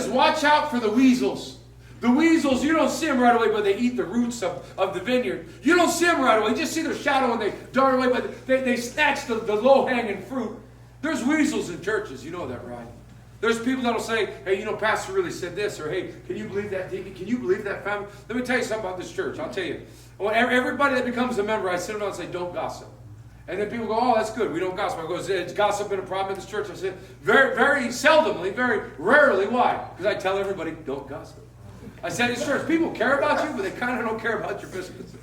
is watch out for the weasels. The weasels, you don't see them right away, but they eat the roots of the vineyard. You don't see them right away. You just see their shadow and they dart away, but they snatch the low-hanging fruit. There's weasels in churches. You know that, right? There's people that will say, hey, Pastor really said this, or hey, can you believe that, Deacon? Can you believe that, family? Let me tell you something about this church. I'll tell you. Everybody that becomes a member, I sit them down and say, don't gossip. And then people go, oh, that's good. We don't gossip. I go, is gossip been a problem in this church? I said, very, very seldomly, very rarely. Why? Because I tell everybody, don't gossip. I said, in church, people care about you, but they kind of don't care about your business.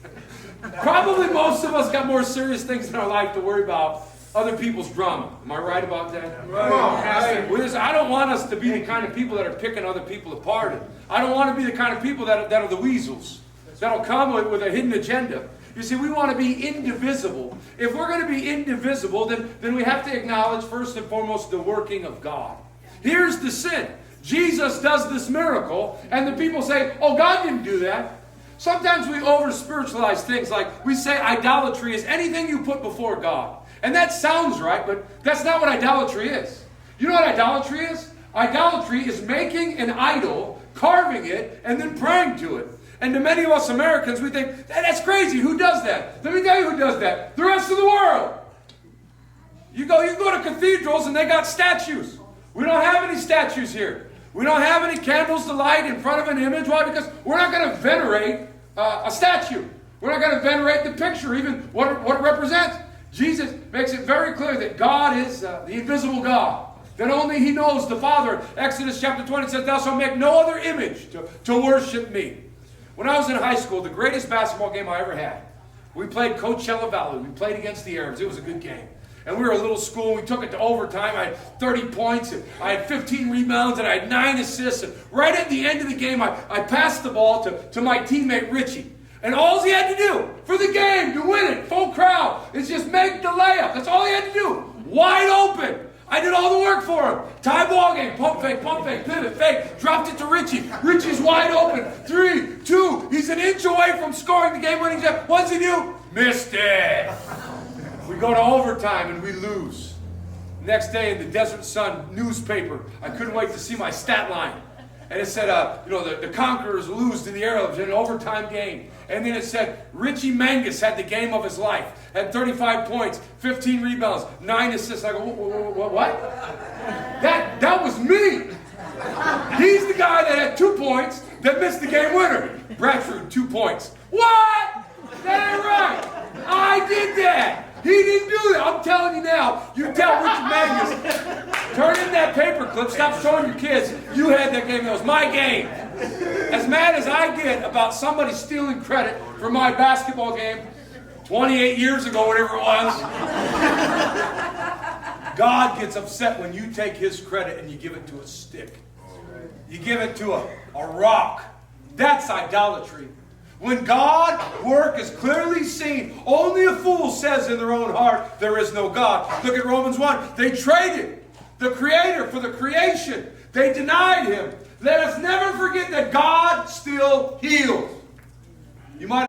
Probably most of us got more serious things in our life to worry about. Other people's drama. Am I right about that? Right. I don't want us to be the kind of people that are picking other people apart. I don't want to be the kind of people that are the weasels. That'll come with a hidden agenda. You see, we want to be indivisible. If we're going to be indivisible, then we have to acknowledge first and foremost the working of God. Here's the sin. Jesus does this miracle, and the people say, oh, God didn't do that. Sometimes we over-spiritualize things like we say idolatry is anything you put before God. And that sounds right, but that's not what idolatry is. You know what idolatry is? Idolatry is making an idol, carving it, and then praying to it. And to many of us Americans, we think, that's crazy. Who does that? Let me tell you who does that. The rest of the world. You go to cathedrals and they got statues. We don't have any statues here. We don't have any candles to light in front of an image. Why? Because we're not going to venerate a statue. We're not going to venerate the picture, even what it represents. Jesus makes it very clear that God is the invisible God. That only He knows the Father. Exodus chapter 20 says, thou shalt make no other image to worship me. When I was in high school, the greatest basketball game I ever had, we played Coachella Valley. We played against the Arabs. It was a good game. And we were a little school. We took it to overtime. I had 30 points. And I had 15 rebounds. And I had 9 assists. And right at the end of the game, I passed the ball to my teammate Richie. And all he had to do for the game, to win it, full crowd, is just make the layup. That's all he had to do. Wide open. I did all the work for him. Tie ball game, pump fake, pivot, fake. Dropped it to Richie. Richie's wide open. 3, 2. He's an inch away from scoring the game-winning shot. What's he do? Missed it. We go to overtime and we lose. Next day in the Desert Sun newspaper, I couldn't wait to see my stat line. And it said, the Conquerors lose to the Arabs in an overtime game. And then it said, Richie Mangus had the game of his life. Had 35 points, 15 rebounds, 9 assists. I go, what? That was me. He's the guy that had 2 points that missed the game winner. Bradford, 2 points. What? That ain't right. I did that. He didn't do that. I'm telling you now. You tell Richie Mangus. Turn in that paper clip. Stop showing your kids. You had that game. That was my game. As mad as I get about somebody stealing credit for my basketball game 28 years ago, whatever it was, God gets upset when you take His credit and you give it to a stick. You give it to a rock. That's idolatry. When God's work is clearly seen, only a fool says in their own heart, there is no God. Look at Romans 1. They traded the Creator for the creation. They denied Him. Let us never forget that God still heals. You might